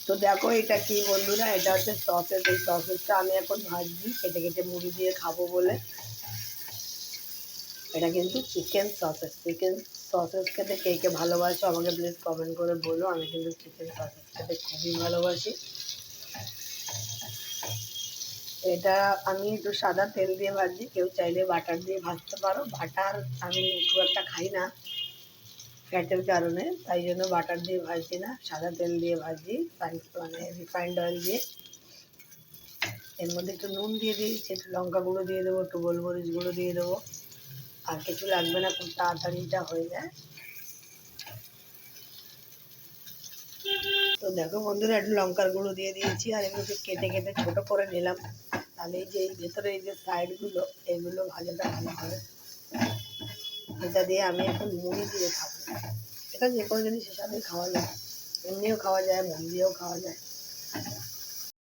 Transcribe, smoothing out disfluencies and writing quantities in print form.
তো দেখো এটা কি বন্ধুরা, এটা হচ্ছে সসেস। এই সসেসটা আমি এখন ভাজছি কেটে কেটে মুড়ি দিয়ে খাবো বলে। এটা কিন্তু চিকেন সসেস। চিকেন সসেস খেতে কে কে ভালোবাসো আমাকে প্লিজ কমেন্ট করে বলো। আমি কিন্তু চিকেন সসেস খেতে খুবই ভালোবাসি। এটা আমি একটু সাদা তেল দিয়ে ভাজছি, কেউ চাইলে বাটার দিয়ে ভাজতে পারো। বাটার আমি খুব একটা খাই না ফ্যাটের কারণে, তাই জন্য বাটার দিয়ে ভাজছি না, সাদা তেল দিয়ে ভাজছি, মানে রিফাইন্ড অয়েল দিয়ে। এর মধ্যে একটু নুন দিয়ে দিয়েছি, একটু লঙ্কা গুঁড়ো দিয়ে দেবো, একটু গোলমরিচ গুঁড়ো দিয়ে দেবো। আর কিছু লাগবে না, খুব তাড়াতাড়ি এটা হয়ে যায়। তো দেখো বন্ধুরা, একটু লঙ্কার গুঁড়ো দিয়ে দিয়েছি, আর এগুলোকে কেটে কেটে ছোটো করে নিলাম। তাহলে এই যে এই ভেতরে এই যে সাইডগুলো, এগুলো ভাজাটা ভালো হবে। এটা দিয়ে আমি এখন মুড়ি দিয়ে খাবো। এটা যে কোনো জিনিসের সাথেই খাওয়া যায়, এমনিও খাওয়া যায়, মুড়ি দিয়েও খাওয়া যায়।